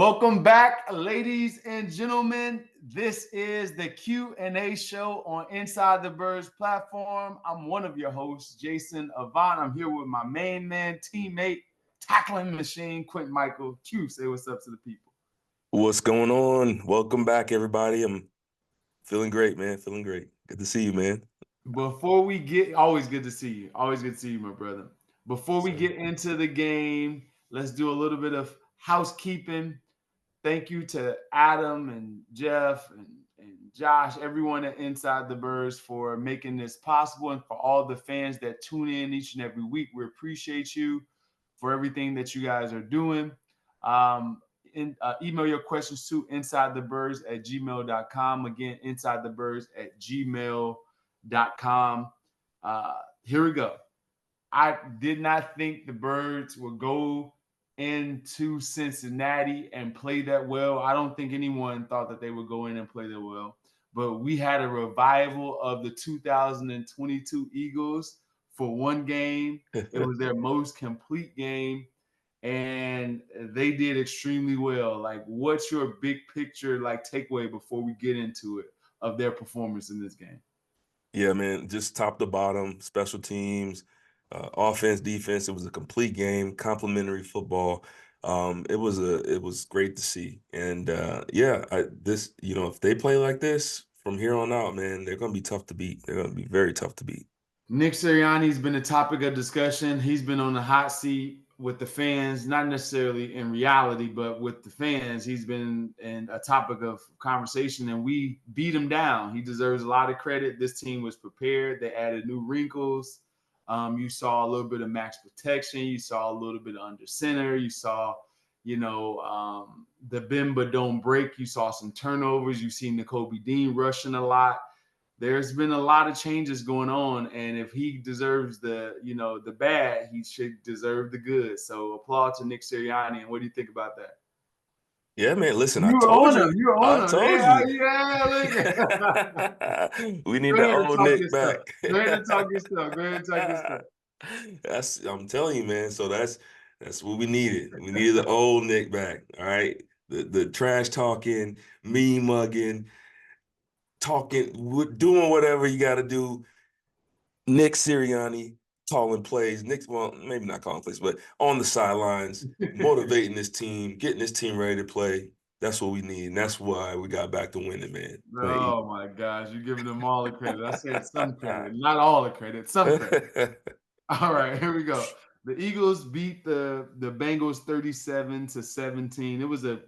Welcome back, ladies and gentlemen. This is the Q&A show on Inside the Birds platform. I'm one of your hosts, Jason Avant. I'm here with my main man, teammate, tackling machine, Quintin Mikell. Q, say what's up to the people. What's going on? Welcome back, everybody. I'm feeling great, man. Feeling great. Good to see you, man. Before we get, always good to see you. Always good to see you, my brother. Before we So, get into the game, let's do a little bit of housekeeping. Thank you to Adam and Jeff and Josh, everyone at Inside the Birds for making this possible, and for all the fans that tune in each and every week. We appreciate you for everything that you guys are doing. Email your questions to insidethebirds@gmail.com. Again, insidethebirds@gmail.com. Here we go. I did not think the Birds would go into Cincinnati and play that well. I don't think anyone thought that they would go in and play that well. But we had a revival of the 2022 Eagles for one game. It was their most complete game, and they did extremely well. Like, what's your big picture, like, takeaway before we get into it of their performance in this game? yeah, man, just top to bottom, special teams, offense, defense. It was a complete game, complimentary football. It was great to see. And if they play like this from here on out, man, they're gonna be tough to beat. They're gonna be very tough to beat. Nick Sirianni's been a topic of discussion. He's been on the hot seat with the fans, not necessarily in reality, but with the fans. He's been in a topic of conversation, and we beat him down. He deserves a lot of credit. This team was prepared. They added new wrinkles. You saw a little bit of max protection. You saw a little bit of under center. You saw, the bend but don't break. You saw some turnovers. You see Nakobe Dean rushing a lot. There's been a lot of changes going on, and if he deserves the bad, he should deserve the good. So applaud to Nick Sirianni. And what do you think about that? Yeah, man. Listen, I You were told on you. him. You were I on him. told Yeah, you. We need Go the ahead and old talk Nick your stuff. back. Go ahead and talk your stuff. Go ahead and talk your stuff. I'm telling you, man. So that's what we needed. We needed the old Nick back. All right. The trash talking, meme mugging, talking, doing whatever you got to do. Nick Sirianni calling plays. Well, maybe not calling plays, but on the sidelines, motivating this team, getting this team ready to play. That's what we need, and that's why we got back to winning, man. Oh my gosh, you're giving them all the credit. I said some credit, not all the credit, some credit. All right, here we go. The Eagles beat the Bengals 37-17. It was a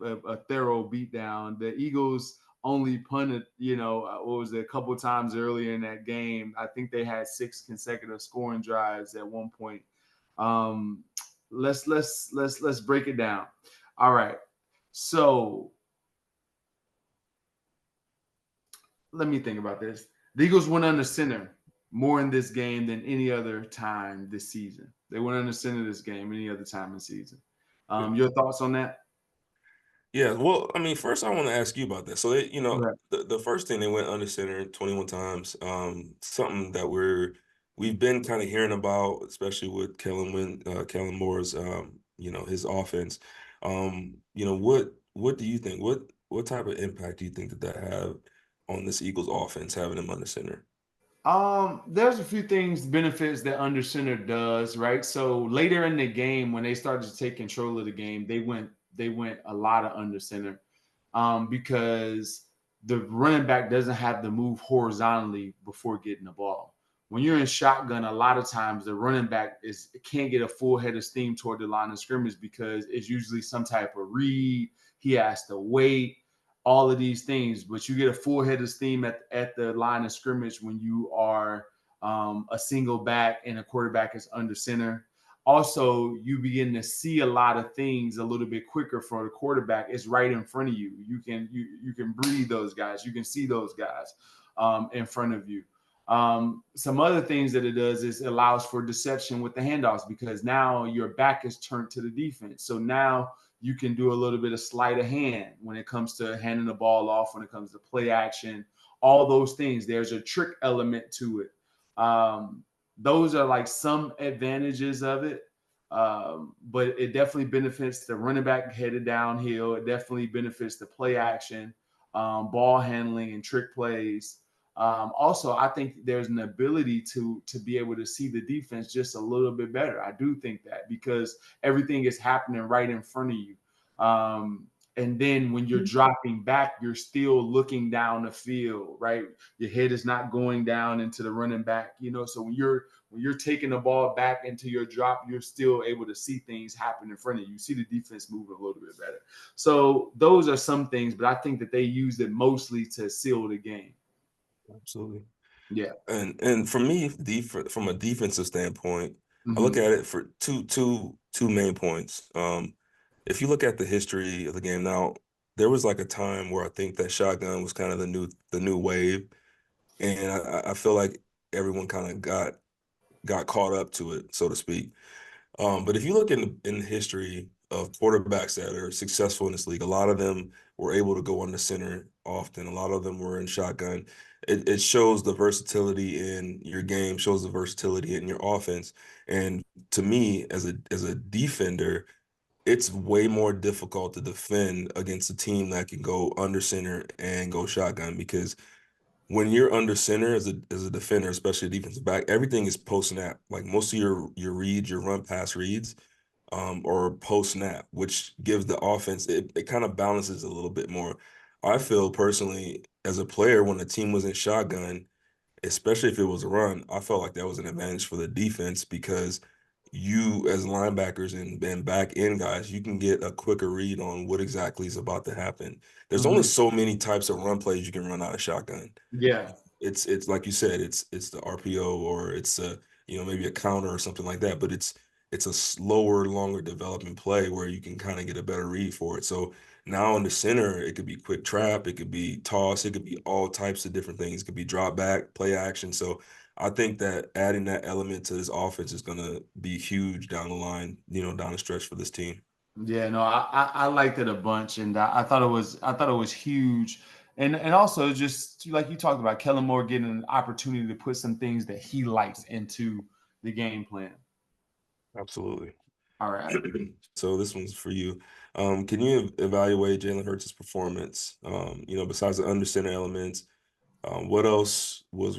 thorough beatdown. The Eagles only punted, what was it, a couple of times earlier in that game. I think they had 6 consecutive scoring drives at one point. Let's break it down. All right. So let me think about this. The Eagles went under center more in this game than any other time this season. They went under center this game any other time this season. Your thoughts on that? Yeah, well, I mean, first I want to ask you about that. So Right. the first thing they went under center 21 times. Something that we've been kind of hearing about, especially with Kellen Moore's his offense. What do you think? What type of impact do you think that have on this Eagles offense having them under center? There's a few benefits that under center does, right? So later in the game, when they started to take control of the game, they went a lot of under center, because the running back doesn't have to move horizontally before getting the ball. When you're in shotgun, a lot of times the running back can't get a full head of steam toward the line of scrimmage because it's usually some type of read. He has to wait, all of these things, but you get a full head of steam at the line of scrimmage when you are a single back and a quarterback is under center. Also, you begin to see a lot of things a little bit quicker for the quarterback. It's right in front of you. You can breathe those guys. You can see those guys in front of you. Some other things that it does is it allows for deception with the handoffs because now your back is turned to the defense. So now you can do a little bit of sleight of hand when it comes to handing the ball off, when it comes to play action, all those things. There's a trick element to it. Those are like some advantages of it. But it definitely benefits the running back headed downhill. It definitely benefits the play action, ball handling, and trick plays. Also, I think there's an ability to be able to see the defense just a little bit better. I do think that because everything is happening right in front of you. And then when you're dropping back, you're still looking down the field, right? Your head is not going down into the running back, So when you're taking the ball back into your drop, you're still able to see things happen in front of you. You see the defense moving a little bit better. So those are some things, but I think that they used it mostly to seal the game. Absolutely. Yeah. And for me, from a defensive standpoint, I look Mm-hmm. at it for two main points. If you look at the history of the game now, there was like a time where I think that shotgun was kind of the new wave, and I feel like everyone kind of got caught up to it, so to speak. But if you look in the history of quarterbacks that are successful in this league, a lot of them were able to go under center often. A lot of them were in shotgun. It shows the versatility in your game, shows the versatility in your offense. And to me, as a defender, it's way more difficult to defend against a team that can go under center and go shotgun because when you're under center as a defender, especially a defensive back, everything is post snap. Like most of your reads, your run pass reads, or post snap, which gives the offense it kind of balances a little bit more. I feel personally as a player when the team was in shotgun, especially if it was a run, I felt like that was an advantage for the defense because you as linebackers and back end guys, you can get a quicker read on what exactly is about to happen. There's only Mm-hmm. so many types of run plays you can run out of shotgun. Yeah. It's like you said, it's the RPO or it's maybe a counter or something like that, but it's a slower, longer development play where you can kind of get a better read for it. So now in the center, it could be quick trap, it could be toss, it could be all types of different things. It could be drop back, play action. So I think that adding that element to this offense is gonna be huge down the line, down the stretch for this team. Yeah, no, I liked it a bunch, and I thought it was huge, and also just like you talked about, Kellen Moore getting an opportunity to put some things that he likes into the game plan. Absolutely. All right. So this one's for you. Can you evaluate Jalen Hurts' performance? Besides the under center elements, what else was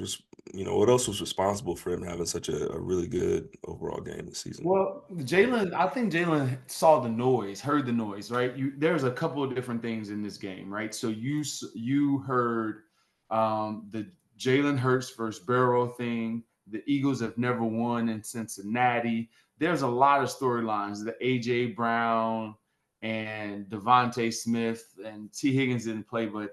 responsible for him having such a really good overall game this season? Well, I think Jalen saw the noise, heard the noise, right? There's a couple of different things in this game, right? So you heard the Jalen Hurts versus Burrow thing. The Eagles have never won in Cincinnati. There's a lot of storylines. The AJ Brown and Devontae Smith and T. Higgins didn't play, but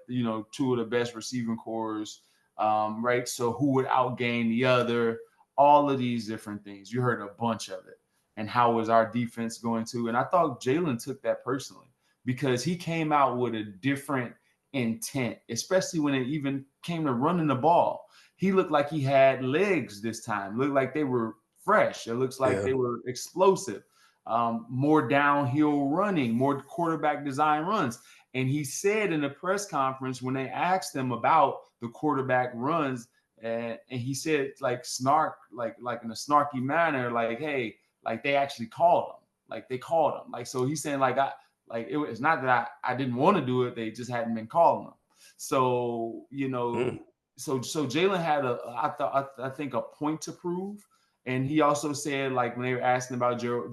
two of the best receiving cores, right? So who would outgain the other? All of these different things. You heard a bunch of it. And how was our defense going to? And I thought Jalen took that personally because he came out with a different intent, especially when it even came to running the ball. He looked like he had legs this time, looked like they were fresh. It looks like Yeah. they were explosive, more downhill running, more quarterback design runs. And he said in the press conference when they asked him about the quarterback runs, and he said like snark, like in a snarky manner, like, hey, like they actually called him, like they called him, like so he's saying it's not that I didn't want to do it, they just hadn't been calling him. So Mm, so Jalen had I think a point to prove, and he also said like when they were asking about Joe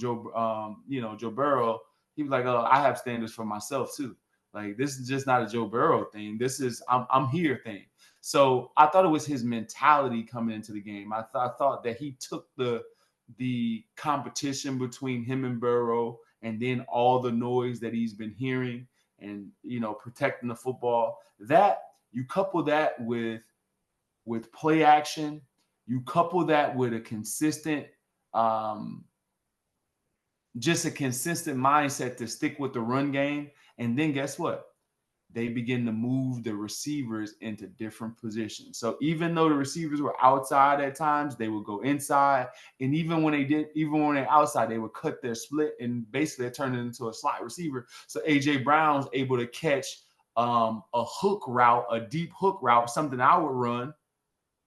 Burrow, he was like, oh, I have standards for myself too. Like this is just not a Joe Burrow thing. This is I'm here thing. So I thought it was his mentality coming into the game. I thought that he took the competition between him and Burrow, and then all the noise that he's been hearing, and protecting the football. That you couple that with play action, you couple that with a consistent, um, just a consistent mindset to stick with the run game, and then guess what? They begin to move the receivers into different positions. So even though the receivers were outside at times, they would go inside. And even when they're outside, they would cut their split and basically turn it into a slot receiver. So AJ Brown's able to catch a hook route, a deep hook route, something I would run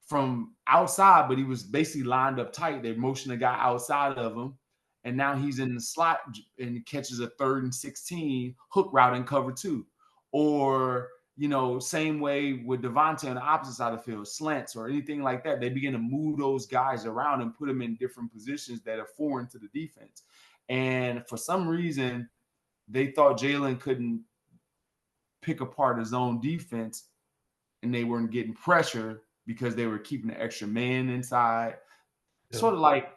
from outside, but he was basically lined up tight. They motioned the guy outside of him, and now he's in the slot and catches a 3rd and 16 hook route in cover 2. Or, same way with Devontae on the opposite side of the field, slants or anything like that. They begin to move those guys around and put them in different positions that are foreign to the defense. And for some reason, they thought Jalen couldn't pick apart his own defense, and they weren't getting pressure because they were keeping the extra man inside. Yeah. Sort of like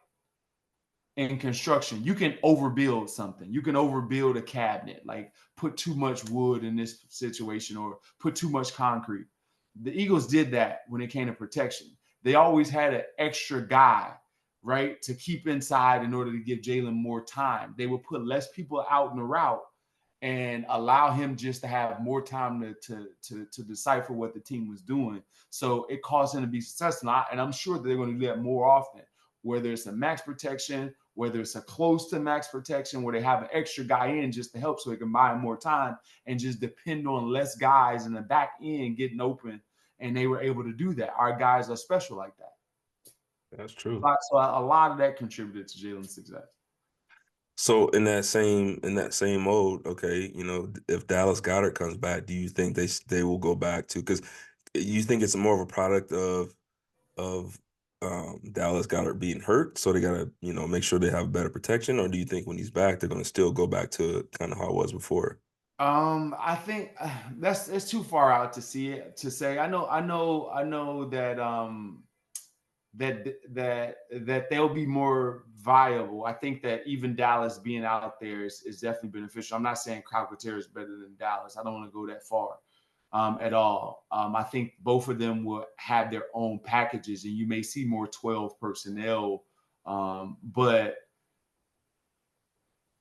in construction, you can overbuild something. You can overbuild a cabinet, like put too much wood in this situation or put too much concrete. The Eagles did that when it came to protection. They always had an extra guy, right, to keep inside in order to give Jalen more time. They would put less people out in the route and allow him just to have more time to decipher what the team was doing. So it caused him to be successful. And I'm sure that they're going to do that more often, whether it's a max protection, whether it's a close to max protection, where they have an extra guy in just to help so they can buy him more time and just depend on less guys in the back end getting open. And they were able to do that. Our guys are special like that. That's true. So a lot of that contributed to Jalen's success. So in that same mode, okay, if Dallas Goedert comes back, do you think they will go back to, because you think it's more of a product of Dallas Goedert being hurt, so they gotta make sure they have better protection, or do you think when he's back they're gonna still go back to kind of how it was before? I think it's too far out to say. I know that they'll be more viable. I think that even Dallas being out there is definitely beneficial. I'm not saying Calcaterra is better than Dallas. I don't want to go that far at all. I think both of them will have their own packages, and you may see more 12 personnel. But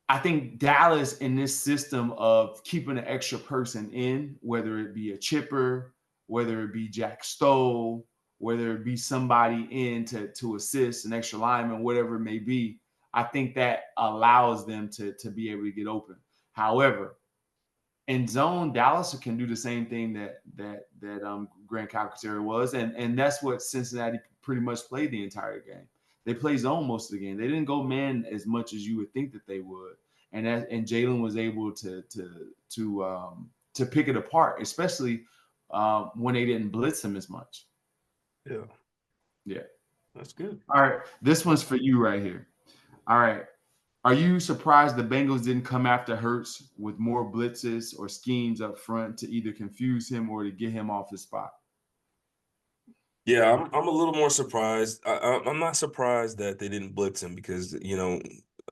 I think Dallas, in this system of keeping an extra person in, whether it be a chipper, whether it be Jack Stoll, whether it be somebody in to assist, an extra lineman, whatever it may be, I think that allows them to be able to get open. However, in zone, Dallas can do the same thing that Grant Calcaterra was, and that's what Cincinnati pretty much played the entire game. They played zone most of the game. They didn't go man as much as you would think that they would, and Jalen was able to pick it apart, especially when they didn't blitz him as much. Yeah, that's good. All right, this one's for you right here. All right, are you surprised the Bengals didn't come after Hurts with more blitzes or schemes up front to either confuse him or to get him off his spot? Yeah, I'm a little more surprised. I'm not surprised that they didn't blitz him, because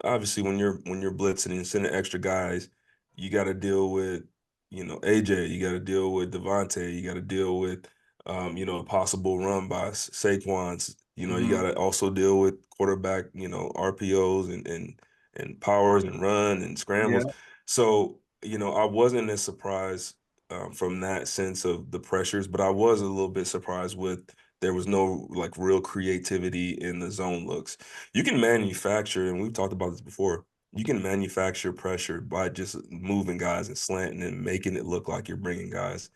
obviously when you're blitzing and sending extra guys, you got to deal with AJ, you got to deal with Devontae, you got to deal with a possible run by Saquon's. You got to also deal with quarterback RPOs and powers and run and scrambles. Yeah. So I wasn't as surprised from that sense of the pressures, but I was a little bit surprised with there was no like real creativity in the zone looks. You can manufacture, and we've talked about this before, you can manufacture pressure by just moving guys and slanting and making it look like you're bringing guys.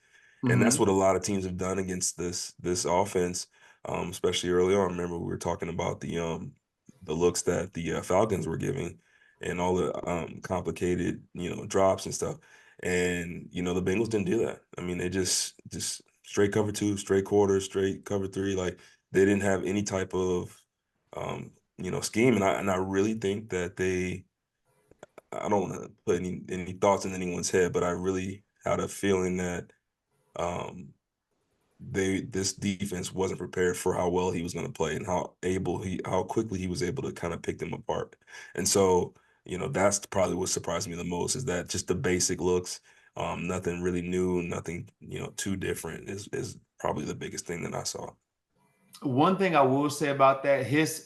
And that's what a lot of teams have done against this offense, especially early on. Remember, we were talking about the looks that the Falcons were giving and all the complicated drops and stuff. And the Bengals didn't do that. I mean, they just straight cover 2, straight quarters, straight cover 3. Like, they didn't have any type of scheme. And I really think that I don't want to put any thoughts in anyone's head, but I really had a feeling that this defense wasn't prepared for how well he was going to play and how quickly he was able to kind of pick them apart. And so, that's probably what surprised me the most, is that just the basic looks, nothing really new, nothing, too different is probably the biggest thing that I saw. One thing I will say about that, his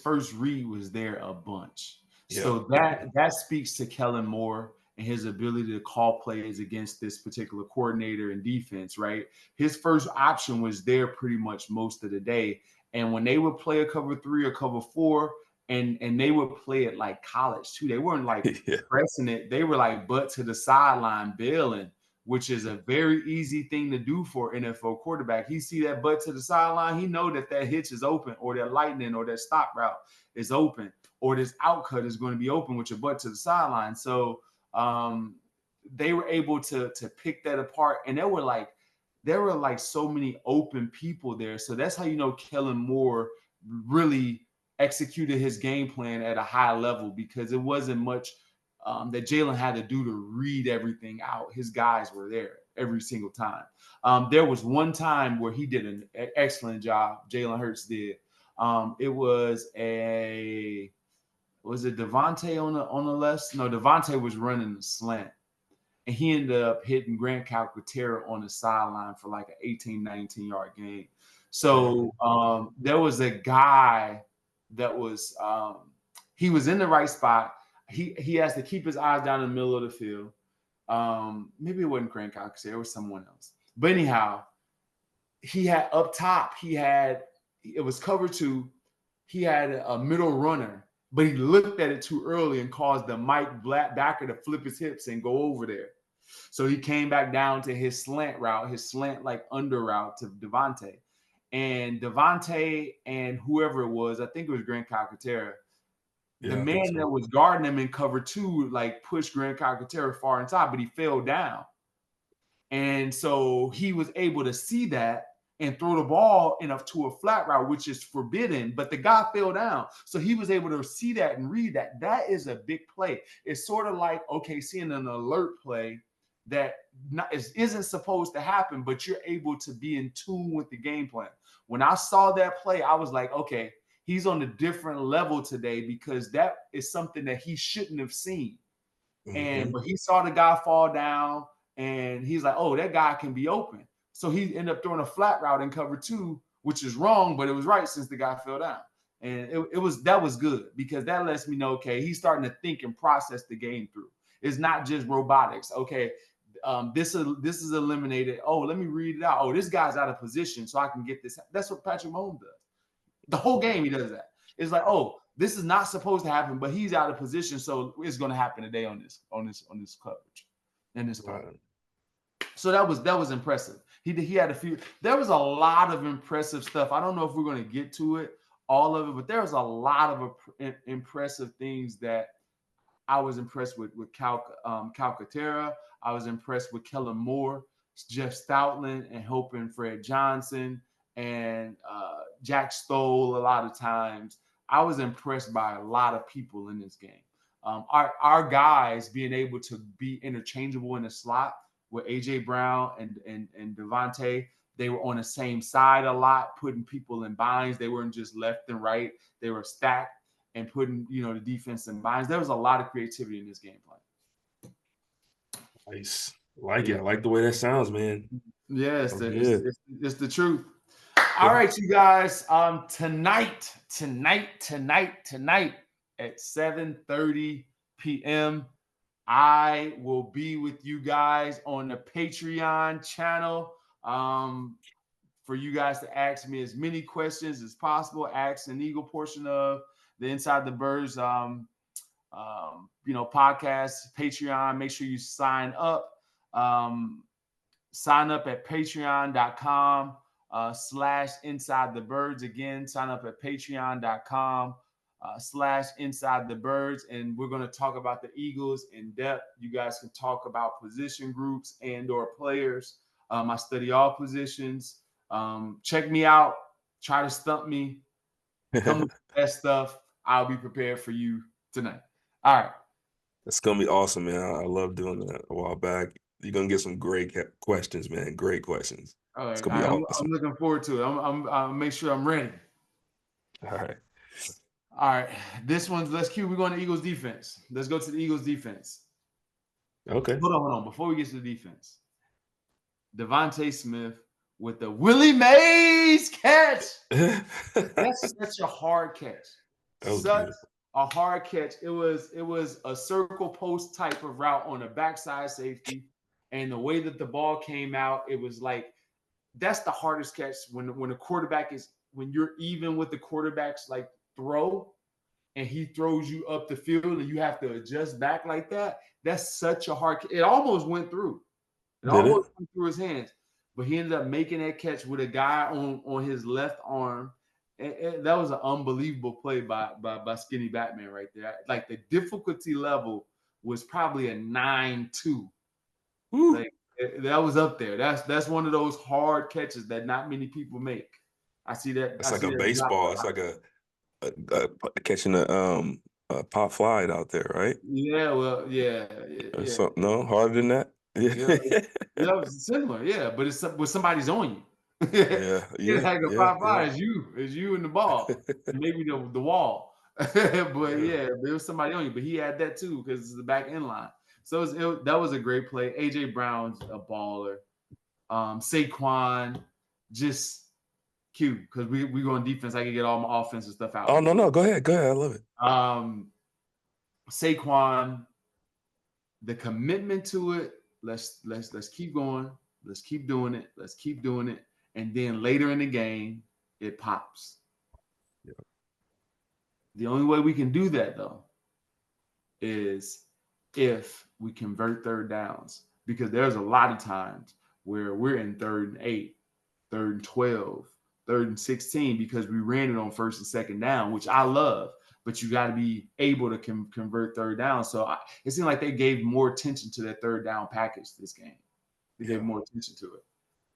first read was there a bunch. So that speaks to Kellen more and his ability to call plays against this particular coordinator and defense, right? His first option was there pretty much most of the day. And when they would play a cover 3 or cover 4, and they would play it like college too. They weren't like pressing it. They were like butt to the sideline bailing, which is a very easy thing to do for NFL quarterback. He see that butt to the sideline, he know that hitch is open, or that lightning or that stop route is open. or this out cut is going to be open with your butt to the sideline. So they were able to pick that apart, and there were like so many open people there. So that's how you know Kellen Moore really executed his game plan at a high level, because it wasn't much that Jalen had to do to read everything out. His guys were there every single time. There was one time where he did an excellent job. Jalen Hurts did. It was it Devontae on the left? No, Devontae was running the slant, and he ended up hitting Grant Calcaterra on the sideline for like an 18, 19-yard gain. So there was a guy that was he was in the right spot. He has to keep his eyes down in the middle of the field. Maybe it wasn't Grant Calcaterra, it was someone else. But anyhow, he had up top, it was cover 2. He had a middle runner, but he looked at it too early and caused the Mike backer to flip his hips and go over there. So he came back down to his slant route, his slant like under route to Devontae. And Devontae and whoever it was, I think it was Grant Calcaterra, the man that was guarding him in cover 2, like pushed Grant Calcaterra far inside, but he fell down. And so he was able to see that and throw the ball to a flat route, which is forbidden, but the guy fell down. So he was able to see that and read that. That is a big play. It's sort of like, okay, seeing an alert play that isn't supposed to happen, but you're able to be in tune with the game plan. When I saw that play, I was like, okay, he's on a different level today, because that is something that he shouldn't have seen. But he saw the guy fall down, and he's like, oh, that guy can be open. So he ended up throwing a flat route in cover 2, which is wrong, but it was right since the guy fell down. And that was good, because that lets me know, okay, he's starting to think and process the game through. It's not just robotics. Okay, this is eliminated. Oh, let me read it out. Oh, this guy's out of position, so I can get this. That's what Patrick Mahomes does. The whole game he does that. It's like, oh, this is not supposed to happen, but he's out of position, so it's going to happen today on this coverage and this play. So that was impressive. He had a few. There was a lot of impressive stuff. I don't know if we're going to get to it, all of it, but there was a lot of impressive things that I was impressed with Calcaterra. I was impressed with Kellen Moore, Jeff Stoutland, and Hope and Fred Johnson, and Jack Stoll a lot of times. I was impressed by a lot of people in this game. Our guys being able to be interchangeable in the slot with A.J. Brown and Devontae, they were on the same side a lot, putting people in binds. They weren't just left and right. They were stacked and putting, the defense in binds. There was a lot of creativity in this game plan. Nice. It. I like the way that sounds, man. Yeah, it's the truth. All right, you guys. Tonight at 7:30 p.m., I will be with you guys on the Patreon channel. For you guys to ask me as many questions as possible. Ask an Eagle portion of the Inside the Birds, podcast, Patreon. Make sure you sign up. Sign up at patreon.com. /Inside the Birds. Again, sign up at patreon.com /Inside the Birds. And we're going to talk about the Eagles in depth. You guys can talk about position groups and or players. I study all positions. Check me out. Try to stump me. Come with that stuff. I'll be prepared for you tonight. All right. It's going to be awesome, man. I love doing that a while back. You're going to get some great questions, man. Great questions. All right. It's going to be awesome. I'm looking forward to it. I'll make sure I'm ready. All right. All right. This one's, we're going to Eagles defense. Let's go to the Eagles defense. Okay. Hold on. Before we get to the defense, Devontae Smith with the Willie Mays catch. That's such a hard catch. Such a hard catch. It was a circle post type of route on a backside safety, and the way that the ball came out, it was like, that's the hardest catch when the quarterback is, when you're even with the quarterback's like throw, and he throws you up the field and you have to adjust back like that. That's such a hard. It almost went through. It almost went through his hands, but he ended up making that catch with a guy on his left arm, That was an unbelievable play by Skinny Batman right there. Like the difficulty level was probably a 9-2. Woo. Like that was up there. That's one of those hard catches that not many people make. I see that. It's I like see a that drop a baseball. It's lot. like catching a pop fly out there, right? Yeah, well, yeah, Or yeah, something. No, harder than that. yeah. Yeah. Yeah, it's similar. Yeah, but it's when somebody's on you. Yeah. It's Yeah. like a Yeah. 5-5 is you and the ball, and maybe the wall. But Yeah. yeah, there was somebody on you. But he had that too because it's the back end line. So that was a great play. AJ Brown's a baller. Saquon, just cute because we go on defense. I can get all my offensive stuff Oh out. no, no. Go ahead. Go ahead. I love it. Saquon, the commitment to it. Let's keep going. Let's keep doing it. Let's keep doing it. And then later in the game, it pops. Yeah. The only way we can do that though is if we convert third downs, because there's a lot of times where we're in 3rd and 8, 3rd and 12, 3rd and 16 because we ran it on 1st and 2nd down, which I love. But you got to be able to convert third down. So it seemed like they gave more attention to that third down package this game. They gave Yeah. more attention to it.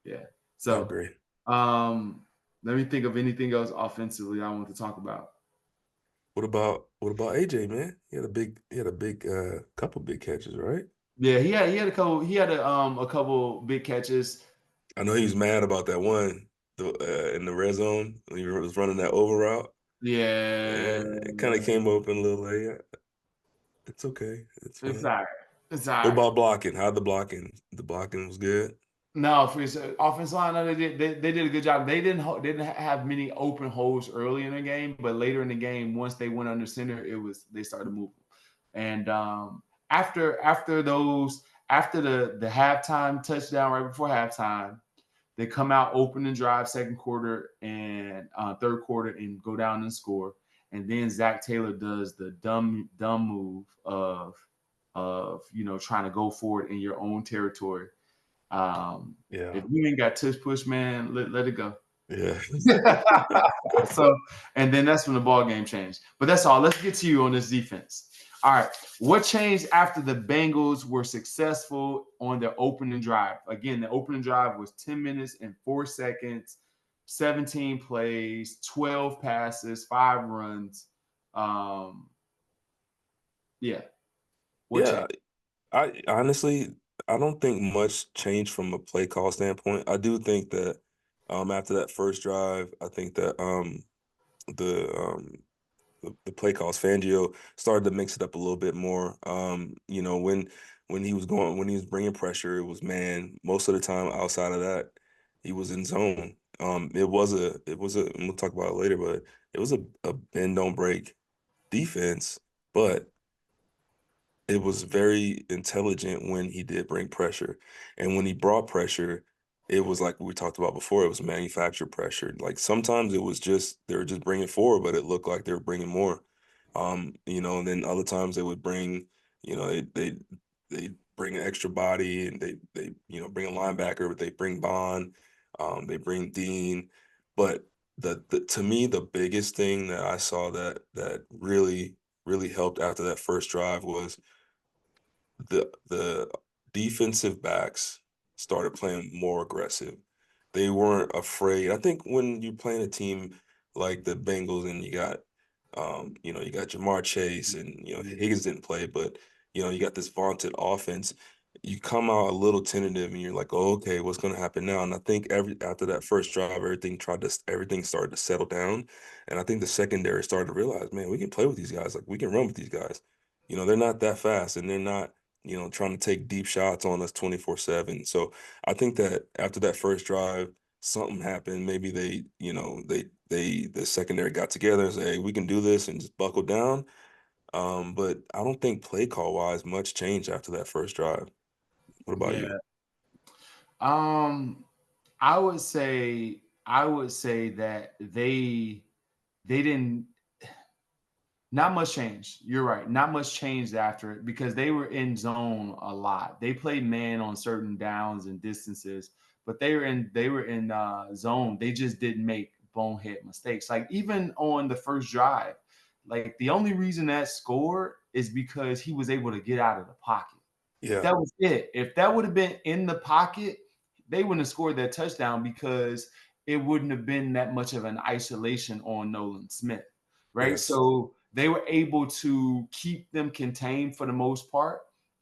Yeah. I So agree. let me think of anything else offensively I want to talk about. What about AJ, man? He had a big couple big catches, right? Yeah, he had a couple big catches. I know he was mad about that one in the red zone when he was running that over route. Yeah, Yeah, it kind of came open a little late. It's okay. It's it's fine. all right. It's all What right. about blocking? How'd the blocking? The blocking was good. No, for his offensive line, no, they did a good job. They didn't have many open holes early in the game, but later in the game, once they went under center, they started moving. And after the halftime touchdown right before halftime, they come out open and drive 2nd quarter and 3rd quarter and go down and score. And then Zach Taylor does the dumb move of trying to go forward in your own territory. Yeah. If you ain't got tush push, man, let it go. Yeah. So, and then that's when the ball game changed. But that's all. Let's get to you on this defense. All right. What changed after the Bengals were successful on their opening drive? Again, the opening drive was 10 minutes and 4 seconds, 17 plays, 12 passes, 5 runs. Yeah. What Yeah. changed? I honestly, I don't think much changed from a play call standpoint. I do think that after that first drive, I think that the the play calls Fangio started to mix it up a little bit more. When he was bringing pressure, it was man. Most of the time outside of that, he was in zone. It was a and we'll talk about it later, but it was a bend don't break defense, but it was very intelligent when he did bring pressure. And when he brought pressure, it was like we talked about before, it was manufactured pressure. Like sometimes it was just they were just bringing forward, but it looked like they were bringing more. And then other times they would bring, they bring an extra body and they bring a linebacker, but they bring Bond, they bring Dean. But the to me the biggest thing that I saw that really helped after that first drive was the defensive backs started playing more aggressive. They weren't afraid. I think when you're playing a team like the Bengals and you got Jamar Chase and Higgins didn't play, but you got this vaunted offense. You come out a little tentative and you're like, oh, okay, what's going to happen now? And I think after that first drive, everything started to settle down, and I think the secondary started to realize, man, we can play with these guys. Like we can run with these guys. They're not that fast, and they're not trying to take deep shots on us 24/7. So I think that after that first drive, something happened. Maybe the secondary got together and said, hey, we can do this and just buckle down. But I don't think play call wise much changed after that first drive. What about you? Yeah. Um, I would say that they didn't not much change. You're right. Not much changed after it because they were in zone a lot. They played man on certain downs and distances, but they were in zone. They just didn't make bonehead mistakes. Like even on the first drive, like the only reason that scored is because he was able to get out of the pocket. Yeah. That was it. If that would have been in the pocket, they wouldn't have scored that touchdown because it wouldn't have been that much of an isolation on Nolan Smith, right? Yes. So they were able to keep them contained for the most part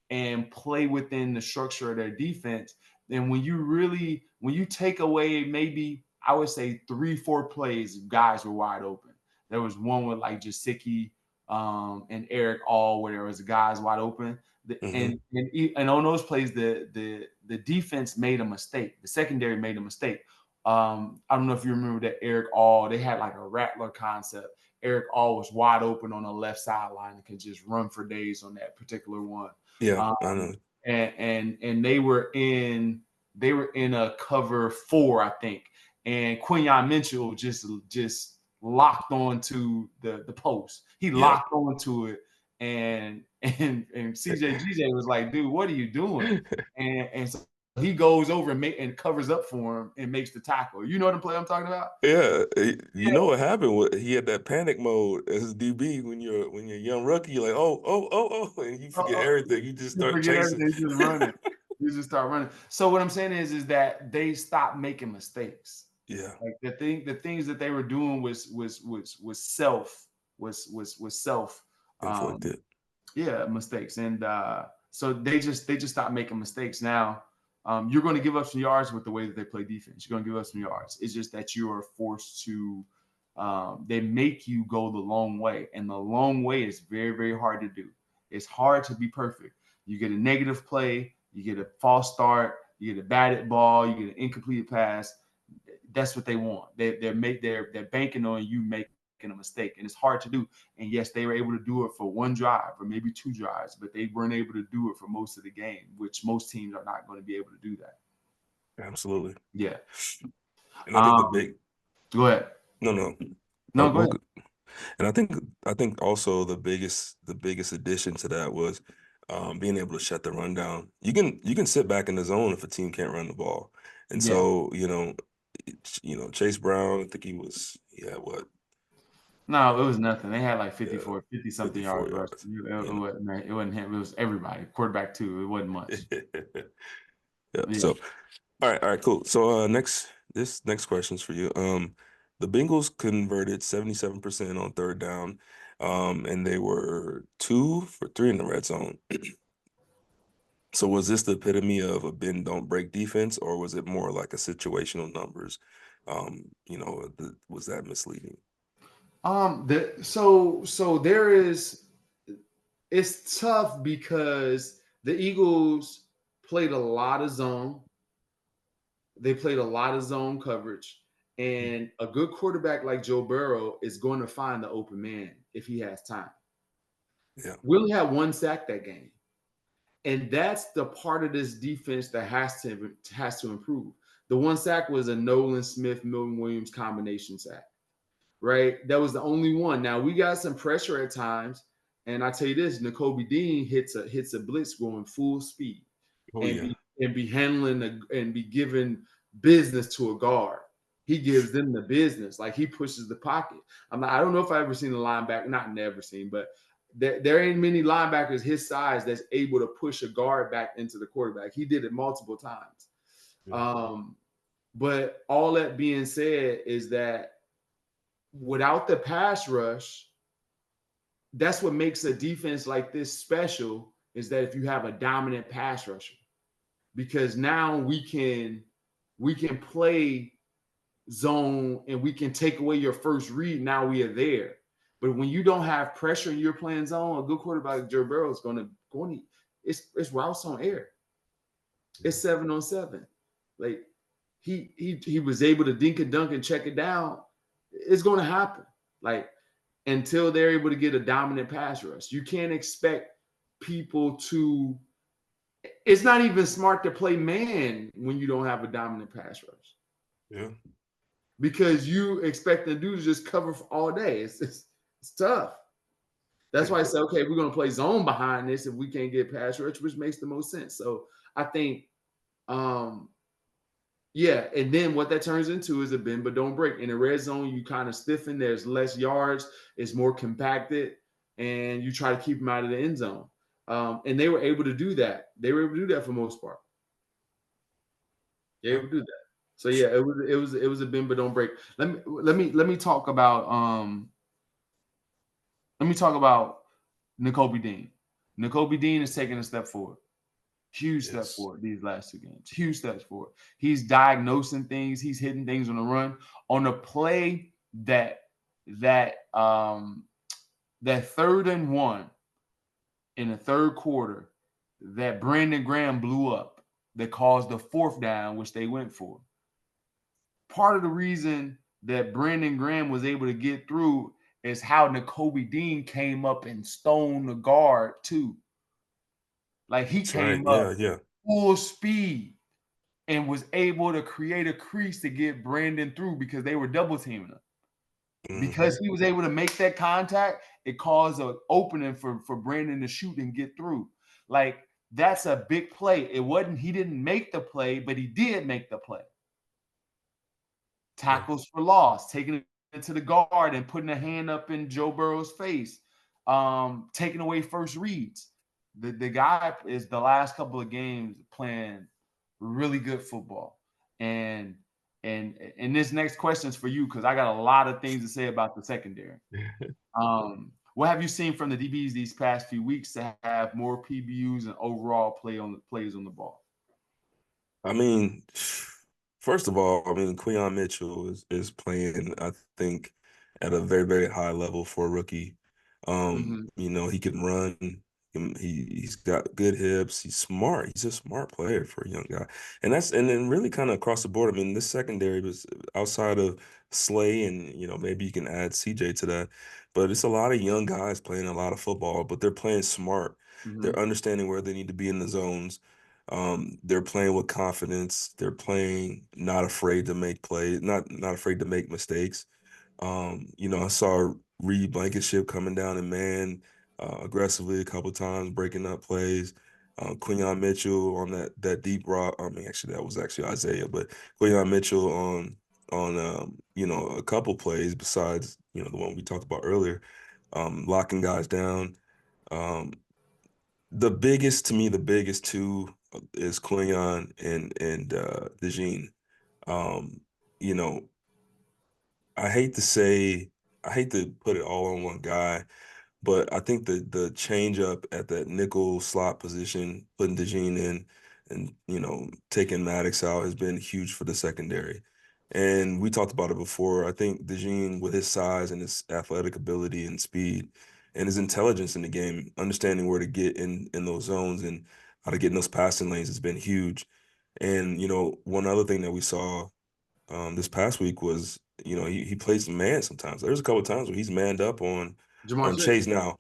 and play within the structure of their defense. And when you take away maybe, I would say 3-4 plays, guys were wide open. There was one with like Jasicki and Eric All where there was guys wide open. And on those plays, the defense made a mistake. The secondary made a mistake. I don't know if you remember that Eric All, they had like a rattler concept. Eric All was wide open on the left sideline and could just run for days on that particular one. Yeah, I know. And they were in a cover 4, I think. And Quintin Mikell just locked onto the post. He locked onto it, and CJ was like, "Dude, what are you doing?" And so he goes over and covers up for him and makes the tackle. You know the play I'm talking about? Yeah, you know what happened? He had that panic mode as DB when you're a young rookie. You're like, oh, and you forget everything. You just You start forget chasing. everything, just running. You just start running. So what I'm saying is that they stopped making mistakes. Yeah, Like the things that they were doing was self inflicted. mistakes, and so they just stopped making mistakes. Now you're going to give up some yards with the way that they play defense. You're going to give up some yards. It's just that you are forced to. They make you go the long way, and the long way is very, very hard to do. It's hard to be perfect. You get a negative play, you get a false start, you get a batted ball, you get an incomplete pass. That's what they want. They're banking on you making a mistake, and it's hard to do. And yes, they were able to do it for one drive or maybe 2 drives, but they weren't able to do it for most of the game, which most teams are not going to be able to do that. Absolutely. Yeah. And I think the big. Go ahead. No, go ahead. And I think also the biggest addition to that was being able to shut the run down. You can sit back in the zone if a team can't run the ball, and so Chase Brown, I think he had what? No, it was nothing. They had like 50 something 54 yards. yards. It wasn't him. It was everybody. Quarterback too. It wasn't much. Yeah. So, all right, cool. So this next question's for you. The Bengals converted 77% on third down, and they were 2 for 3 in the red zone. So was this the epitome of a bend don't break defense, or was it more like a situational numbers? Was that misleading? So there is. It's tough because the Eagles played a lot of zone. They played a lot of zone coverage, and a good quarterback like Joe Burrow is going to find the open man if he has time. Yeah. We only had 1 sack that game. And that's the part of this defense that has to improve. The 1 sack was a Nolan Smith, Milton Williams combination sack, right? That was the only one. Now we got some pressure at times, and I tell you this: Nakobe Dean hits a blitz going full speed, be handling and be giving business to a guard. He gives them the business, like he pushes the pocket. I don't know if I ever seen a linebacker, not never seen, but there ain't many linebackers his size that's able to push a guard back into the quarterback. He did it multiple times. Yeah. But all that being said is that without the pass rush, that's what makes a defense like this special, is that if you have a dominant pass rusher, because now we can play zone and we can take away your first read. Now we are there. But when you don't have pressure and you're playing zone, a good quarterback like Joe Burrow is going to it's routes on air. It's 7 on 7. Like he was able to dink and dunk and check it down. It's going to happen. Like until they're able to get a dominant pass rush, you can't expect people to. It's not even smart to play man when you don't have a dominant pass rush. Yeah. Because you expect the dude to just cover for all day. It's tough. That's why I said, okay, we're going to play zone behind this if we can't get pass rush, which makes the most sense. So I think, Yeah, and then what that turns into is a bend but don't break. In the red zone, you kind of stiffen. There's less yards. It's more compacted, and you try to keep them out of the end zone. And they were able to do that. They were able to do that for the most part. They were Yeah. able to do that. So yeah, it was a bend but don't break. Let me talk about Nakobe Dean. Nakobe Dean is taking a step forward. Huge step Yes. forward these last 2 games. Huge steps forward. He's diagnosing things. He's hitting things on the run. On a play that 3rd and 1 in the third quarter that Brandon Graham blew up that caused the 4th down, which they went for. Part of the reason that Brandon Graham was able to get through is how Nakobe Dean came up and stoned the guard too. Like he That's right. came up Yeah, yeah. full speed and was able to create a crease to get Brandon through because they were double teaming him. Because Hmm. he was able to make that contact, it caused an opening for Brandon to shoot and get through. Like that's a big play. He didn't make the play, but he did make the play. Yeah. Tackles for loss, taking it to the guard and putting a hand up in Joe Burrow's face, taking away first reads. The guy is the last couple of games playing really good football. And this next question is for you because I got a lot of things to say about the secondary. What have you seen from the DBs these past few weeks to have more PBUs and overall plays on the ball? I mean, first of all, I mean, Quintin Mitchell is playing, I think, at a very, very high level for a rookie. Mm-hmm. He can run. He's got good hips. He's smart. He's a smart player for a young guy. And then really kind of across the board. I mean, this secondary was outside of Slay and, maybe you can add CJ to that. But it's a lot of young guys playing a lot of football, but they're playing smart. Mm-hmm. They're understanding where they need to be in the zones. They're playing with confidence. They're playing not afraid to make plays, not afraid to make mistakes. I saw Reed Blankenship coming down and man aggressively a couple times, breaking up plays. Quinyon Mitchell on that deep rock. I mean, actually, that was actually Isaiah, but Quinyon Mitchell on a couple plays besides the one we talked about earlier, locking guys down. Um, the biggest two is Quinyon and Dejean. Um, you know, I hate to say, I hate to put it all on one guy, but I think the change up at that nickel slot position, putting DeJean in and, taking Maddox out has been huge for the secondary. And we talked about it before. I think DeJean, with his size and his athletic ability and speed and his intelligence in the game, understanding where to get in those zones and how to get in those passing lanes has been huge. And, one other thing that we saw this past week was, he plays some man sometimes. There's a couple of times where he's manned up Jamar on Chase. Chase. Now,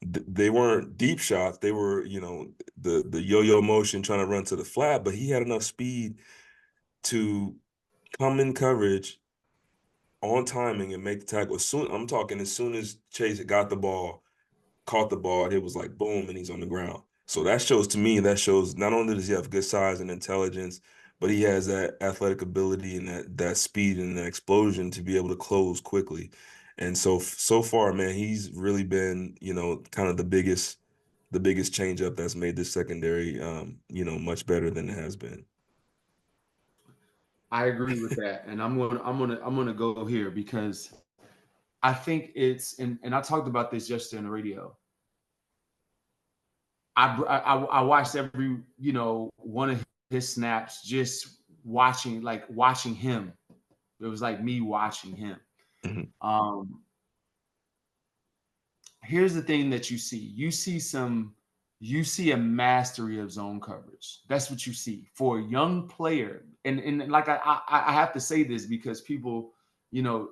they weren't deep shots. They were, the yo-yo motion trying to run to the flat, but he had enough speed to come in coverage on timing and make the tackle. As soon as Chase got the ball, caught the ball, it was like boom, and he's on the ground. So that shows not only does he have good size and intelligence, but he has that athletic ability and that speed and that explosion to be able to close quickly. And so far, man, he's really been, kind of the biggest change up that's made this secondary much better than it has been. I agree with that, and I'm gonna go here because I think and I talked about this yesterday on the radio. I watched every one of his snaps, just watching him. It was like me watching him. Mhm. Um, Here's the thing that you see a mastery of zone coverage. That's what you see for a young player. And like I have to say this because people, you know,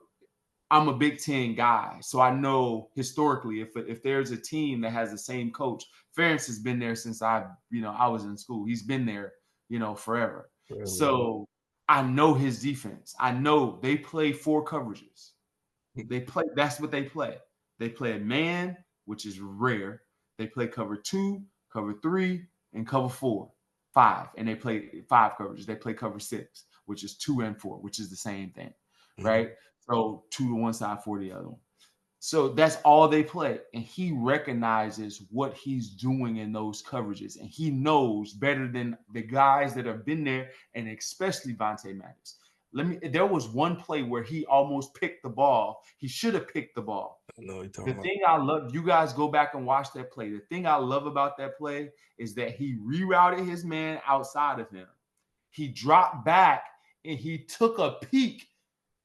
I'm a Big Ten guy, so I know historically if there's a team that has the same coach, Ferentz has been there since I was in school. He's been there, forever. Forever, yeah. So I know his defense. I know they play 4 coverages. That's what they play. They play a man, which is rare. They play cover 2, cover 3, and cover 4, 5, and they play 5 coverages. They play cover 6. which is 2 and 4, which is the same thing, Mhm. right? So 2 to one side, 4 to the other one. So that's all they play. And he recognizes what he's doing in those coverages. And he knows better than the guys that have been there, and especially Vontae Maddox. There was one play where he almost picked the ball. He should have picked the ball. I know what you're The talking about. thing I love, you guys go back and watch that play. The thing I love about that play is that he rerouted his man outside of him. He dropped back and he took a peek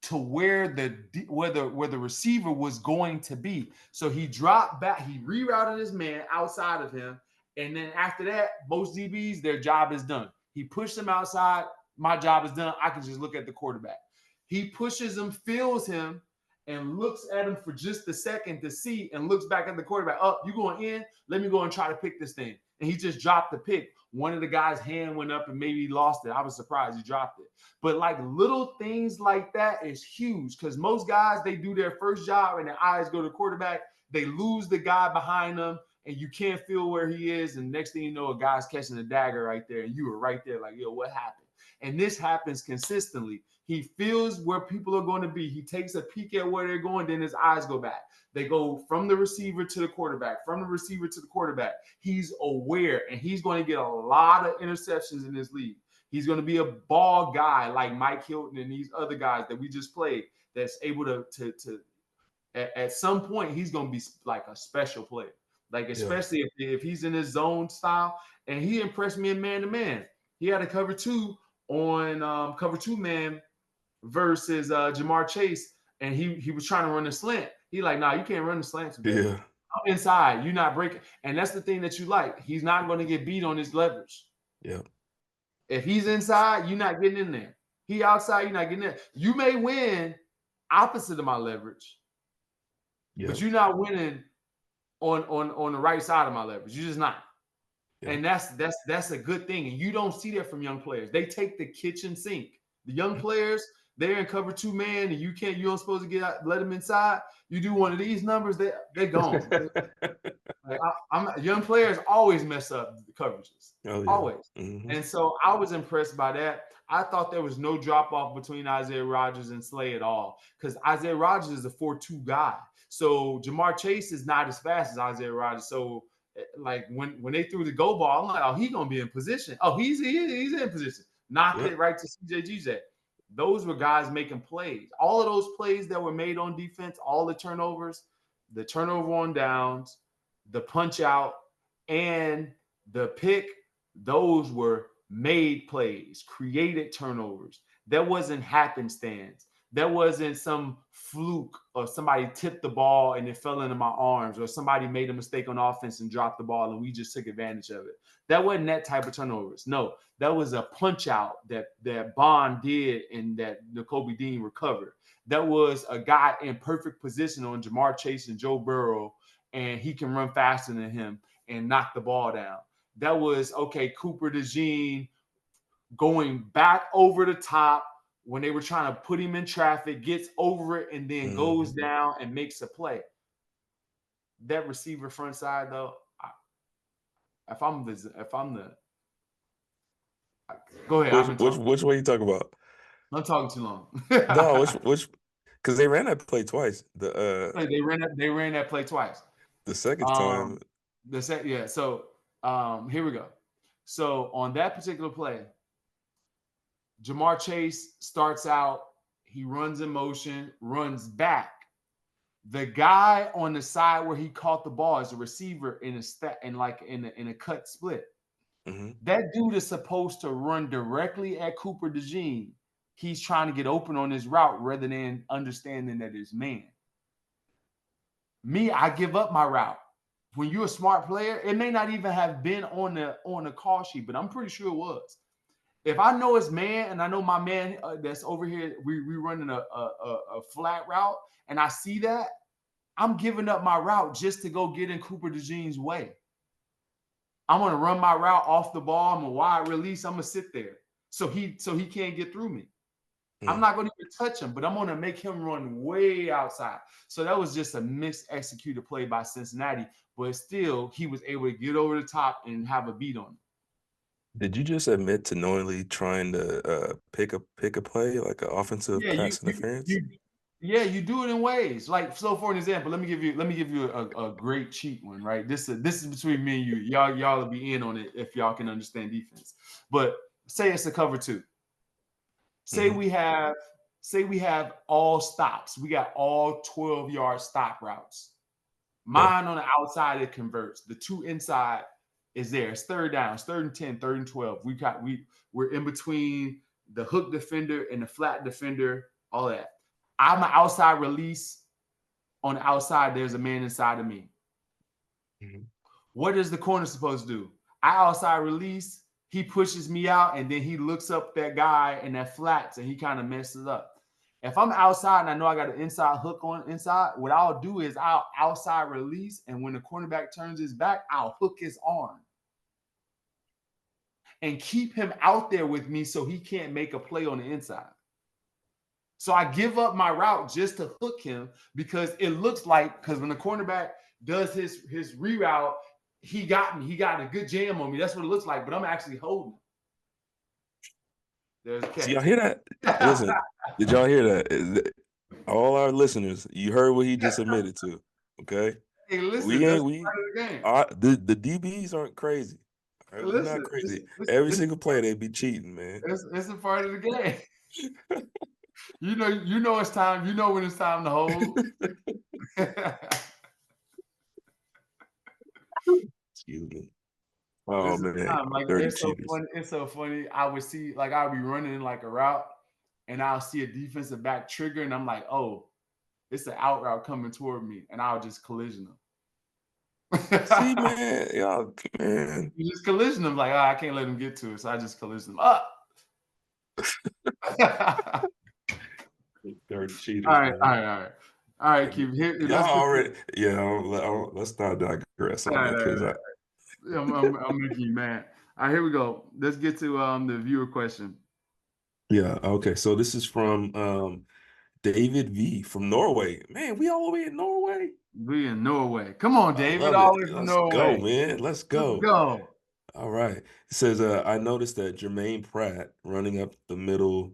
to where the receiver was going to be. So he dropped back, he rerouted his man outside of him, and then after that, most DBs, their job is done. He pushed him outside. My job is done. I can just look at the quarterback. He pushes him, feels him, and looks at him for just a second to see, and looks back at the quarterback. Oh, you going in? Let me go and try to pick this thing. And he just dropped the pick. One of the guys' hand went up and maybe he lost it. I was surprised he dropped it. But like little things like that is huge, because most guys, they do their first job and their eyes go to the quarterback. They lose the guy behind them and you can't feel where he is. And next thing you know, a guy's catching a dagger right there and you were right there like, yo, what happened? And this happens consistently. He feels where people are going to be. He takes a peek at where they're going, then his eyes go back. They go from the receiver to the quarterback, from the receiver to the quarterback. He's aware, and he's going to get a lot of interceptions in this league. He's going to be a ball guy like Mike Hilton and these other guys that we just played that's able to at some point, he's going to be like a special player. Like, especially if he's in his zone style. And he impressed me in man-to-man. He had a cover two on cover two man versus Jamar Chase, and he was trying to run a slant. He like, nah, you can't run the slant today. Yeah. I'm inside. You're not breaking. And that's the thing that you like. He's not going to get beat on his leverage. Yeah. If he's inside, you're not getting in there. He outside, you're not getting in. You may win opposite of my leverage, but you're not winning on the right side of my leverage. You're just not. Yeah. And that's a good thing. And you don't see that from young players. They take the kitchen sink. The young players, they're in cover two man, and you don't supposed to let them inside. You do one of these numbers, they're gone. Like, young players always mess up the coverages. Oh, yeah. Always. Mm-hmm. And so I was impressed by that. I thought there was no drop off between Isaiah Rodgers and Slay at all, because Isaiah Rodgers is a 4.2 guy. So Jamar Chase is not as fast as Isaiah Rodgers. So like when they threw the go ball, I'm like, oh, he's gonna be in position. Oh, he's in position. Knocked it right to CJ. Those were guys making plays. All of those plays that were made on defense, all the turnovers, the turnover on downs, the punch out, and the pick, those were made plays, created turnovers. That wasn't happenstance. That wasn't some fluke or somebody tipped the ball and it fell into my arms, or somebody made a mistake on offense and dropped the ball and we just took advantage of it. That wasn't that type of turnovers. No, that was a punch out that Bond did and that Nakobe Dean recovered. That was a guy in perfect position on Jamar Chase and Joe Burrow, and he can run faster than him and knock the ball down. That was, okay, Cooper DeJean going back over the top when they were trying to put him in traffic, gets over it, and then goes down and makes a play. That receiver front side, though, if I'm the go ahead. Which way you talking about? I'm talking too long. No, which because they ran that play twice. They ran that play twice. The second time. So here we go. So on that particular play, Jamar Chase starts out, he runs in motion, runs back. The guy on the side where he caught the ball is a receiver in a cut split. Mm-hmm. That dude is supposed to run directly at Cooper DeJean. He's trying to get open on his route rather than understanding that it's man. Me, I give up my route. When you're a smart player, it may not even have been on the call sheet, but I'm pretty sure it was. If I know it's man and I know my man that's over here, we running a flat route, and I see that, I'm giving up my route just to go get in Cooper DeJean's way. I'm going to run my route off the ball. I'm a wide release. I'm going to sit there so he can't get through me. I'm not going to even touch him, but I'm going to make him run way outside. So that was just a mis-executed play by Cincinnati, but still he was able to get over the top and have a beat on him. Did you just admit to knowingly trying to pick a play like an offensive Yeah, pass interference? you do it in ways. Like, so for an example, let me give you a great cheat one, right? This is between me and you. Y'all will be in on it if y'all can understand defense. But say it's a cover two. Say Mm-hmm. we have all stops. We got all 12-yard stop routes. Okay. Mine on the outside, it converts. The two inside is there. It's third down. It's 3rd and 10, 3rd and 12. We're in between the hook defender and the flat defender, all that. I'm an outside release. On the outside, there's a man inside of me. Mm-hmm. What is the corner supposed to do? I outside release, he pushes me out, and then he looks up that guy and that flats, and he kind of messes up. If I'm outside and I know I got an inside hook on inside, what I'll do is I'll outside release, and when the cornerback turns his back, I'll hook his arm and keep him out there with me so he can't make a play on the inside. So I give up my route just to hook him because it looks like, because when the cornerback does his reroute, he got me. He got a good jam on me. That's what it looks like, but I'm actually holding him. There's a So y'all catch. hear that? Listen, did y'all hear that? All our listeners, you heard what he just admitted to. Okay, Hey, listen, we that's ain't we. part of the game. The DBs aren't crazy. All right, we're not Listen, crazy. Every this single play they be cheating, man. it's a part of the game. You know it's time. You know when it's time to hold. Excuse me. Oh This is man, time. Like, dirty it's so cheaters. funny. It's so funny. I would see, like, I'll be running in like a route, and I'll see a defensive back trigger, and I'm like, oh, it's an out route coming toward me, and I'll just collision them. See, man, y'all, man. You just collision them, like, oh, I can't let them get to it, so I just collision them up. All Dirty cheaters, right, all man. right, all right, all right. Keep here. Y'all Let's get to. already, yeah. Let's not digress All on right, that all because right, I'm making you mad. All right, here we go. Let's get to the viewer question. yeah. Okay, so this is from David V from Norway. Man, we all the way in Norway. We in Norway. Come on, I David, love it. all the way from Let's go, Norway. man. Let's Let's go. go. All right. It says, I noticed that Jermaine Pratt running up the middle,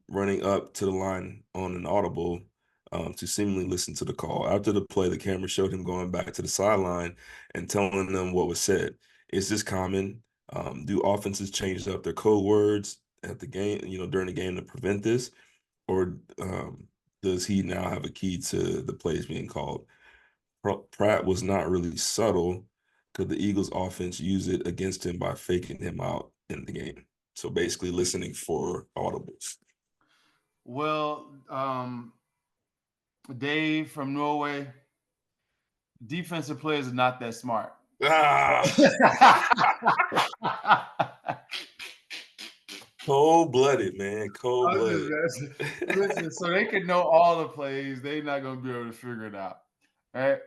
running up to the line on an audible to seemingly listen to the call. After the play, the camera showed him going back to the sideline and telling them what was said. Is this common? Do offenses change up their code words at the game, during the game to prevent this? Or does he now have a key to the plays being called? Pratt was not really subtle. Could the Eagles offense use it against him by faking him out in the game? So basically listening for audibles. Well, Dave from Norway, defensive players are not that smart. Ah, cold-blooded, man. Cold-blooded. Listen, so they can know all the plays. They're not gonna be able to figure it out. Right?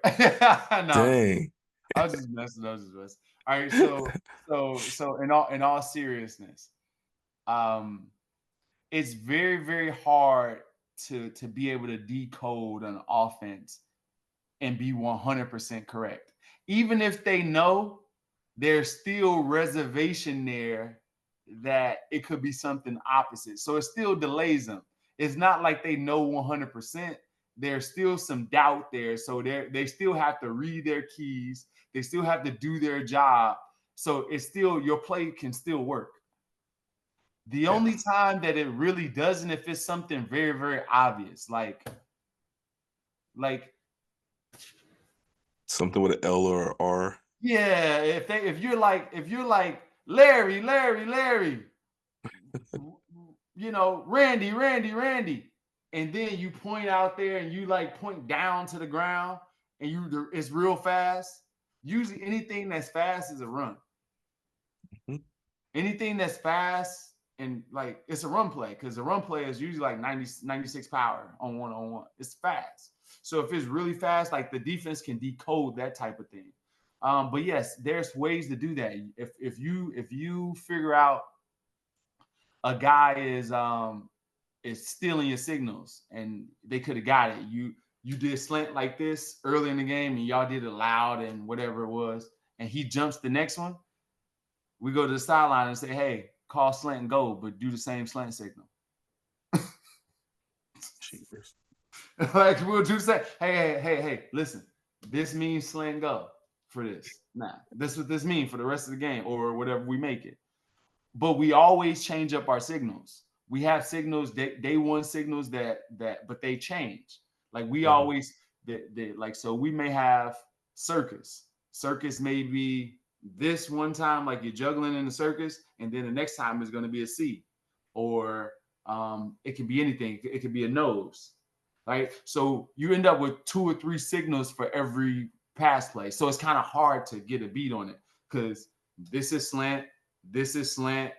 No, Dang. I was just messing. I was just messing. All right, so in all seriousness, um, it's very, very hard to be able to decode an offense and be 100% correct. Even if they know, there's still reservation there that it could be something opposite. So it still delays them. It's not like they know 100%. There's still some doubt there. So they still have to read their keys. They still have to do their job. So it's still, your play can still work. The Yeah. only time that it really doesn't, if it's something very, very obvious, like Something with an L or a R. yeah, if you're like Larry, Randy, and then you point out there and you like point down to the ground and it's real fast. Usually anything that's fast is a run. Mhm. Anything that's fast and like it's a run play because the run play is usually like 96 power on one. It's fast. So if it's really fast, like the defense can decode that type of thing. But yes, there's ways to do that. If you figure out a guy is stealing your signals and they could have got it. You did slant like this early in the game and y'all did it loud and whatever it was, and he jumps the next one. We go to the sideline and say, hey, call slant and go, but do the same slant signal. Cheaters. Like we'll do say, hey, listen, this means slant and go for this. Nah, this is what this means for the rest of the game or whatever we make it. But we always change up our signals. We have signals, day one signals but they change. Like we always, like, so we may have circus. Circus may be this one time, like you're juggling in the circus, and then the next time is going to be a C, or it can be anything. It could be a nose, right? So you end up with 2 or 3 signals for every pass play. So it's kind of hard to get a beat on it because this is slant, this is slant,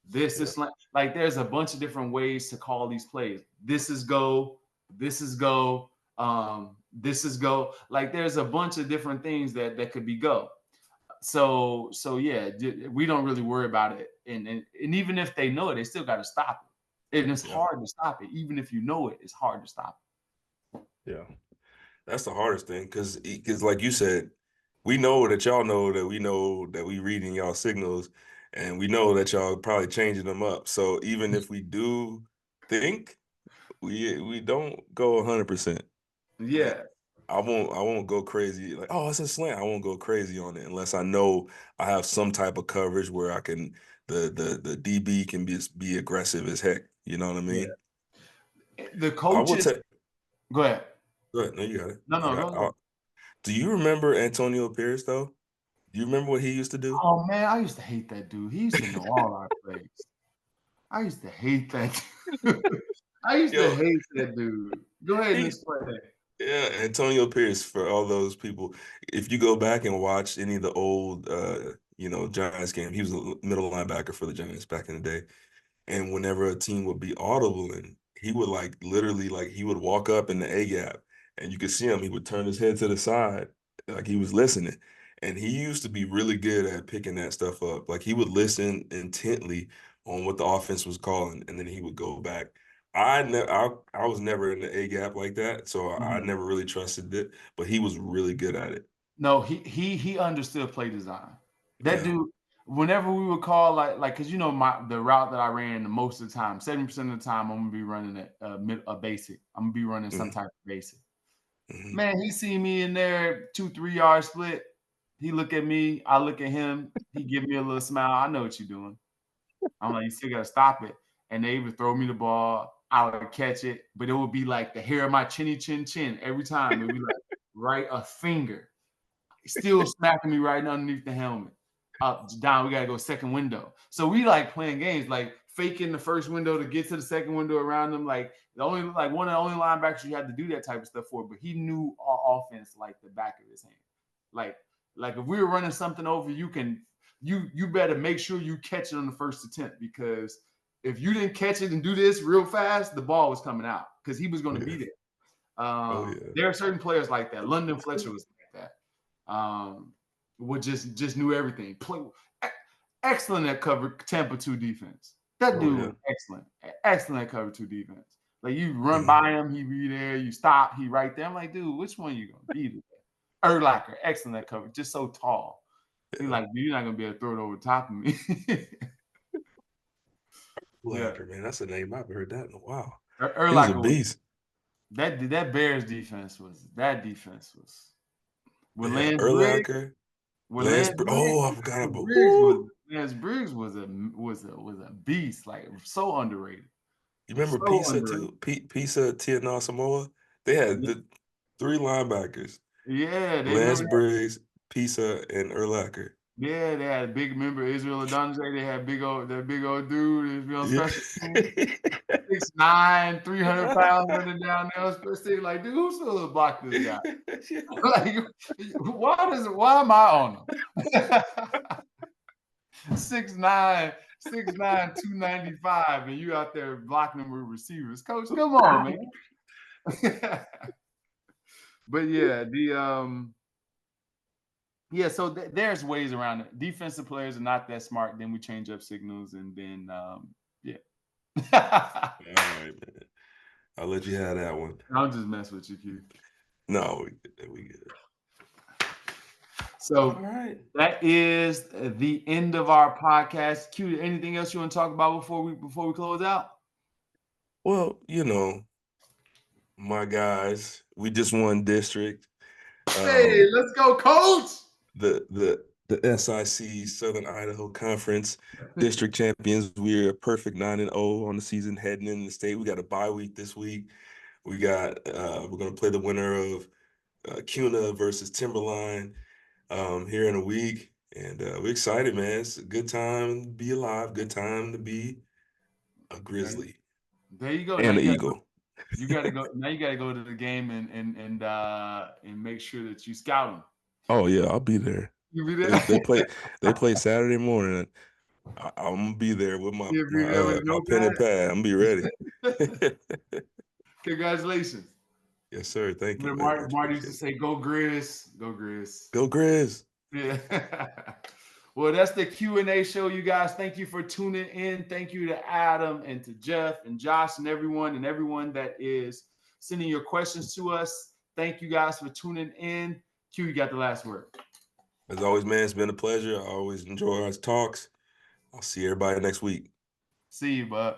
this is slant. Like there's a bunch of different ways to call these plays. This is go, this is go, this is go. Like there's a bunch of different things that could be go. So yeah, we don't really worry about it. And even if they know it, they still got to stop it. And it's hard to stop it. Even if you know it, it's hard to stop it. Yeah. That's the hardest thing because like you said, we know that y'all know that we know that we reading y'all signals, and we know that y'all probably changing them up. So even if we do think, we don't go 100%. Yeah. Like, I won't go crazy. Like, oh, it's a slant. I won't go crazy on it unless I know I have some type of coverage where I can the DB can be aggressive as heck. You know what I mean? Yeah. The I would coaches. say. Go ahead. Go ahead. No, you got it. No, go. Do you remember Antonio Pierce though? Do you remember what he used to do? Oh man, I used to hate that dude. He used to know all our plays. I used to hate that dude. I used to hate that dude. Go ahead and explain that. Yeah, Antonio Pierce, for all those people, if you go back and watch any of the old Giants game, he was a middle linebacker for the Giants back in the day. And whenever a team would be audibling, he would like literally like he would walk up in the A gap and you could see him, he would turn his head to the side like he was listening. And he used to be really good at picking that stuff up. Like he would listen intently on what the offense was calling, and then he would go back. I was never in the A gap like that, so I never really trusted it, but he was really good at it. No, he understood play design. That dude, whenever we would call like because the route that I ran most of the time, 70% of the time I'm gonna be running a basic. I'm gonna be running some type of basic. Man, he see me in there 2-3 yard split. He look at me, I look at him. He give me a little smile. I know what you're doing. I'm like, you still gotta stop it. And they would throw me the ball. I would catch it, but it would be like the hair of my chinny chin every time. It would be like right a finger, still smacking me right underneath the helmet. Up, down, we gotta go second window. So we like playing games, like faking the first window to get to the second window around them. Like one of the only linebackers you had to do that type of stuff for, but he knew our offense like the back of his hand. Like if we were running something over, you better make sure you catch it on the first attempt, because if you didn't catch it and do this real fast, the ball was coming out because he was going to be there. There are certain players like that. London Fletcher was like that. Would just knew everything. Excellent at cover Tampa 2 defense. That dude was excellent at cover 2 defense. Like you run by him, he be there. You stop, he right there. I'm like, dude, which one you gonna be today? Urlacher, excellent at cover, just so tall. He's like, dude, you're not gonna be able to throw it over top of me. Urlacher, man, that's a name I've heard that in a while. Urlacher he was a beast. That Bears defense was with Lance Urlacher. Briggs. I forgot about Lance Briggs was a beast, like so underrated. You remember Pisa too? Pisa, Tiana Samoa? They had the 3 linebackers. Yeah, Lance Briggs, Pisa, and Urlacher. Yeah, they had a big member, Israel Adonijah. They had that big old dude. Be on special teams. 6'9", 300 pounds running down there. Especially like, dude, who's supposed to block this guy? Like, why am I on him? 6'9", 295, and you out there blocking them with receivers. Coach, come on, man. But yeah, so there's ways around it. Defensive players are not that smart. Then we change up signals, and then yeah. All right, man. I'll let you have that one. I'll just mess with you, Keith. No, we good. So All right. that is the end of our podcast. Q, anything else you want to talk about before we close out? Well, my guys, we just won district. Hey, let's go, coach. The SIC Southern Idaho Conference district champions. We're a perfect 9-0 on the season heading into the state. We got a bye week this week. We're gonna play the winner of CUNA versus Timberline here in a week. And we're excited, man. It's a good time to be alive, good time to be a Grizzly. There you go. Now And an you got Eagle. you got to go. Now you got to go to the game and make sure that you scout them. Oh yeah, I'll be there. You be there. They play Saturday morning. I'm gonna be there with my You be there with my, my no pen and pad. I'm gonna be ready. Congratulations. Yes, sir. Thank you Remember very much. Marty used to Appreciate it. say, "Go Grizz, go Grizz." Go Grizz. Yeah. Well, that's the Q&A show, you guys. Thank you for tuning in. Thank you to Adam and to Jeff and Josh and everyone that is sending your questions to us. Thank you guys for tuning in. Q, you got the last word. As always, man, it's been a pleasure. I always enjoy our talks. I'll see everybody next week. See you, bud.